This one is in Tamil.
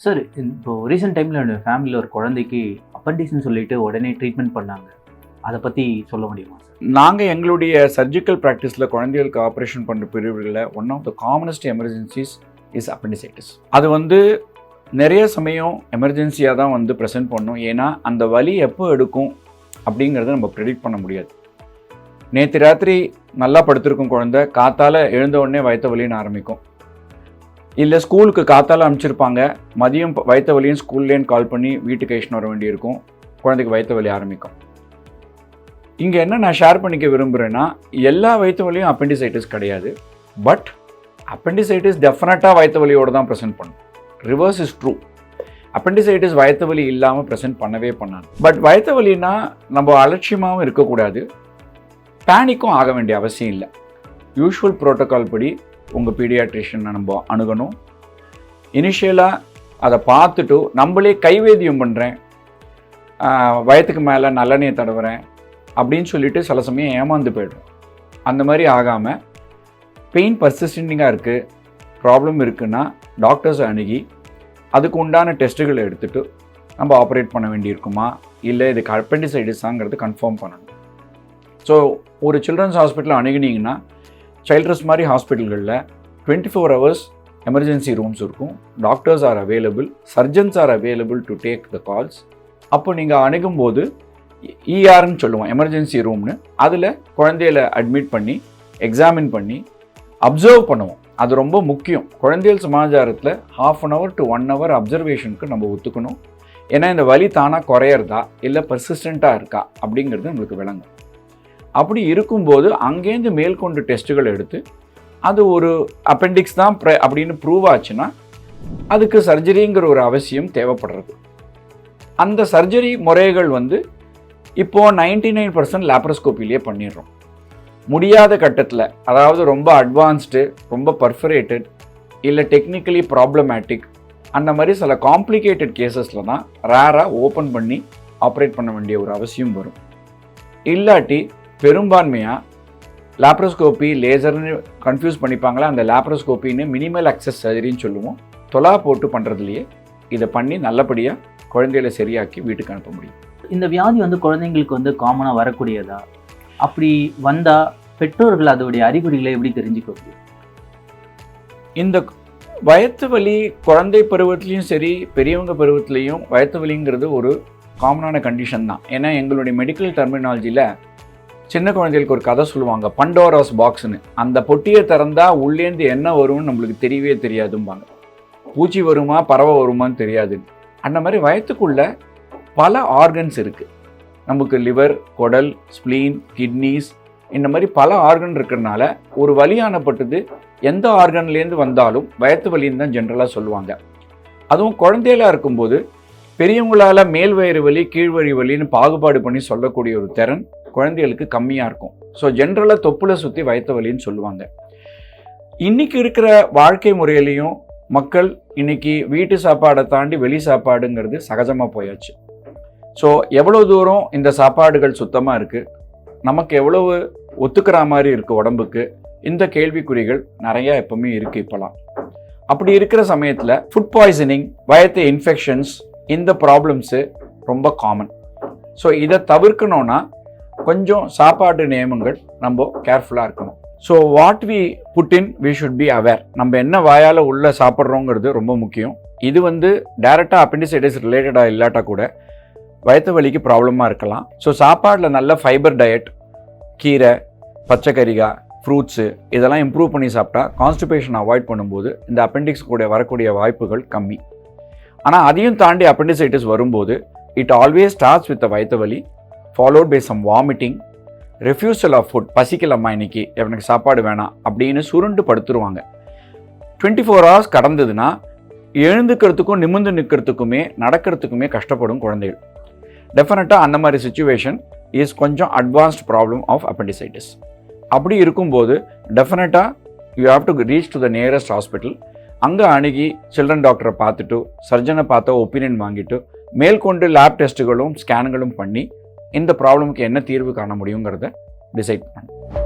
சார் இப்போ ரீசெண்ட் டைமில் என்னோட ஃபேமிலியில் ஒரு குழந்தைக்கு அப்பண்டிக்ஸ்னு சொல்லிட்டு உடனே ட்ரீட்மெண்ட் பண்ணாங்க. அதை பற்றி சொல்ல முடியுமா சார்? நாங்கள் எங்களுடைய சர்ஜிக்கல் ப்ராக்டிஸில் குழந்தைகளுக்கு ஆப்ரேஷன் பண்ணுற பிரிவுகளில் one of the commonest emergencies is appendicitis. அது நிறைய சமயம் எமர்ஜென்சியாக தான் ப்ரெசென்ட் பண்ணும். ஏன்னா அந்த வலி எப்போ எடுக்கும் அப்படிங்கிறத நம்ம ப்ரெடிக்ட் பண்ண முடியாது. நேற்று ராத்திரி நல்லா படுத்திருக்கும் குழந்தை காத்தால் எழுந்த உடனே வயிற்று வலின்னு ஆரம்பிக்கும். இல்லை ஸ்கூலுக்கு காத்தால் அனுப்பிச்சிருப்பாங்க, மதியம் வயிற்று வலியும் ஸ்கூல்லேன்னு கால் பண்ணி வீட்டுக்கு ஐஷன் வர வேண்டியிருக்கும், குழந்தைக்கு வயிற்று வலி ஆரம்பிக்கும். இங்கே என்ன நான் ஷேர் பண்ணிக்க விரும்புகிறேன்னா, எல்லா வயிற்று வலியும் அப்பெண்டிசைட்டிஸ் கிடையாது. பட் அப்பெண்டிசைட்டிஸ் டெஃபினட்டாக வயிற்று வலியோடு தான் ப்ரெசென்ட் பண்ணும். Reverse is true. அப்பெண்டிசைட்டிஸ் வயிற்று வலி இல்லாமல் ப்ரெசென்ட் பண்ணவே பண்ணாது. பட் வயிற்று வலின்னா நம்ம அலட்சியமாகவும் இருக்கக்கூடாது, பேனிக்கும் ஆக வேண்டிய அவசியம் இல்லை. யூஷுவல் ப்ரோட்டோக்கால் படி உங்கள் பீடியாட்ரிஷியனை நம்ம அணுகணும். இனிஷியலாக அதை பார்த்துட்டு நம்மளே கைவேத்தியம் பண்ணுறேன், வயத்துக்கு மேலே நல்லெண்ணெயை தடவுறேன் அப்படின்னு சொல்லிட்டு சில சமயம் ஏமாந்து போய்டும். அந்த மாதிரி ஆகாமல் பெயின் பர்சிஸ்டண்டிங்காக இருக்குது, ப்ராப்ளம் இருக்குன்னா டாக்டர்ஸை அணுகி அதுக்கு உண்டான டெஸ்ட்டுகளை எடுத்துகிட்டு நம்ம ஆப்ரேட் பண்ண வேண்டியிருக்குமா இல்லை இதுக்கு அப்பெண்டிசைட்டிஸாங்கிறது கன்ஃபார்ம் பண்ணணும். ஸோ ஒரு சில்ட்ரன்ஸ் ஹாஸ்பிட்டல் அணுகினீங்கன்னா சைல்ட்ரஸ் மாதிரி ஹாஸ்பிட்டல்களில் 24 hours எமர்ஜென்சி ரூம்ஸ் இருக்கும். Doctors are available, surgeons are available to take the calls. அப்போ நீங்கள் அணுகும்போது இஆர்ன்னு சொல்லுவோம், எமர்ஜென்சி ரூம்னு. அதில் குழந்தைகளை அட்மிட் பண்ணி எக்ஸாமின் பண்ணி அப்சர்வ் பண்ணுவோம். அது ரொம்ப முக்கியம். குழந்தைகள் சமாச்சாரத்தில் 1/2 hour to 1 hour அப்சர்வேஷனுக்கு நம்ம ஒத்துக்கணும். ஏன்னா இந்த வலி தானாக குறையிறதா இல்லை பர்சிஸ்டண்ட்டாக இருக்கா அப்படிங்கிறது நம்மளுக்கு விளங்கும். அப்படி இருக்கும்போது அங்கேருந்து மேற்கொண்டு டெஸ்ட்டுகள் எடுத்து அது ஒரு அப்பெண்டிக்ஸ் தான் அப்படின்னு ப்ரூவ் ஆச்சுன்னா அதுக்கு சர்ஜரிங்கிற ஒரு அவசியம் தேவைப்படுறது. அந்த சர்ஜரி முறைகள் இப்போது 99% லேப்ரோஸ்கோப்பிலேயே பண்ணிடுறோம். முடியாத கட்டத்தில், அதாவது ரொம்ப அட்வான்ஸ்டு, ரொம்ப பர்ஃபரேட்டட் இல்லை டெக்னிக்கலி ப்ராப்ளமேட்டிக், அந்த மாதிரி சில காம்ப்ளிகேட்டட் கேசஸில் தான் ரேராக ஓப்பன் பண்ணி ஆப்ரேட் பண்ண வேண்டிய ஒரு அவசியம் வரும். இல்லாட்டி பெரும்பான்மையாக லேப்ரோஸ்கோப்பி லேசர்னு கன்ஃபியூஸ் பண்ணிப்பாங்களா, அந்த லேப்ரோஸ்கோப்பின்னு மினிமல் அக்சஸ் சர்ஜரின்னு சொல்லுவோம். தொலா போட்டு பண்ணுறதுலையே இதை பண்ணி நல்லபடியாக குழந்தைகளை சரியாக்கி வீட்டுக்கு அனுப்ப முடியும். இந்த வியாதி குழந்தைங்களுக்கு காமனாக வரக்கூடியதா? அப்படி வந்தால் பெற்றோர்கள் அதோடைய அறிகுறிகளை எப்படி தெரிஞ்சுக்க முடியும்? இந்த வயிற்று வலி குழந்தை பருவத்துலேயும் சரி பெரியவங்க பருவத்துலேயும் வயிற்று வலிங்கிறது ஒரு காமனான கண்டிஷன் தான். ஏன்னா எங்களுடைய மெடிக்கல் டெர்மினாலஜியில் சின்ன குழந்தைகளுக்கு ஒரு கதை சொல்லுவாங்க, பண்டோராஸ் பாக்ஸ்னு. அந்த பொட்டியை திறந்தால் உள்ளேந்து என்ன வரும்னு நம்மளுக்கு தெரியவே தெரியாதும்பாங்க. பூச்சி வருமா பறவை வருமானு தெரியாது. அந்த மாதிரி வயிற்றுக்குள்ளே பல ஆர்கன்ஸ் இருக்குது. நமக்கு லிவர், குடல், ஸ்ப்ளீன், கிட்னிஸ், இந்த மாதிரி பல ஆர்கன் இருக்கிறதுனால ஒரு வலியானப்பட்டது எந்த ஆர்கன்லேருந்து வந்தாலும் வயிற்று வலின்னு தான் ஜென்ரலாக சொல்லுவாங்க. அதுவும் குழந்தைகளாக இருக்கும்போது பெரியவங்களால் மேல் வயிறு வலி கீழ்வழி வலின்னு பாகுபாடு பண்ணி சொல்லக்கூடிய ஒரு திறன் குழந்தைகளுக்கு கம்மியாக இருக்கும். ஸோ ஜென்ரலாக தொப்புளை சுற்றி வயிற்று வலின்னு சொல்லுவாங்க. இன்றைக்கி இருக்கிற வாழ்க்கை முறையிலையும் மக்கள் இன்றைக்கி வீட்டு சாப்பாடை தாண்டி வெளி சாப்பாடுங்கிறது சகஜமாக போயாச்சு. ஸோ எவ்வளோ தூரம் இந்த சாப்பாடுகள் சுத்தமாக இருக்குது, நமக்கு எவ்வளவு ஒத்துக்கிற மாதிரி இருக்குது உடம்புக்கு, இந்த கேள்விக்குறிகள் நிறையா எப்பவுமே இருக்குது இப்போலாம். அப்படி இருக்கிற சமயத்தில் ஃபுட் பாய்சனிங், வயிற்று இன்ஃபெக்ஷன்ஸ், இந்த ப்ராப்ளம்ஸு ரொம்ப காமன். ஸோ இதை தவிர்க்கணும்னா கொஞ்சம் சாப்பாடு நியமங்கள் நம்ம கேர்ஃபுல்லாக இருக்கணும். So what we put in we should be aware. நம்ம என்ன வாயால் உள்ளே சாப்பிட்றோங்கிறது ரொம்ப முக்கியம். இது டைரெக்டாக அப்பெண்டிசைட்டிஸ் ரிலேட்டடாக இல்லாட்டா கூட வயிற்று வலிக்கு ப்ராப்ளமாக இருக்கலாம். ஸோ சாப்பாடில் நல்ல ஃபைபர் டயட், கீரை, பச்சைக்கறிகாய், ஃப்ரூட்ஸு இதெல்லாம் இம்ப்ரூவ் பண்ணி சாப்பிட்டா கான்ஸ்டிபேஷன் அவாய்ட் பண்ணும்போது இந்த அப்பெண்டிக்ஸ் கூட வரக்கூடிய வாய்ப்புகள் கம்மி. ஆனால் அதையும் தாண்டி அப்பெண்டிசைட்டிஸ் வரும்போது இட் ஆல்வேஸ் ஸ்டார்ட்ஸ் வித் வயிற்று வலி followed by some vomiting, refusal of food. பசிக்கலம்மா இன்னைக்கு, எனக்கு சாப்பாடு வேணாம் அப்படின்னு சுருண்டு படுத்துருவாங்க. 24 hours கடந்ததுன்னா எழுந்துக்கிறதுக்கும் நிமிர்ந்து நிற்கிறதுக்குமே நடக்கிறதுக்குமே கஷ்டப்படும் குழந்தைகள். டெஃபினட்டாக அந்த மாதிரி சுச்சுவேஷன் இஸ் கொஞ்சம் அட்வான்ஸ்ட் ப்ராப்ளம் ஆஃப் அப்பெண்டிசைட்டிஸ். அப்படி இருக்கும்போது டெஃபினட்டாக you have to reach to the nearest hospital. அங்கே அணுகி சில்ட்ரன் டாக்டரை பார்த்துட்டு சர்ஜனை பார்த்த ஒப்பீனியன் வாங்கிட்டு மேற்கொண்டு லேப் டெஸ்ட்டுகளும் ஸ்கேனுகளும் பண்ணி இந்த ப்ராப்ளமுக்கு என்ன தீர்வு காண முடியுங்கிறத டிசைட் பண்ணணும்.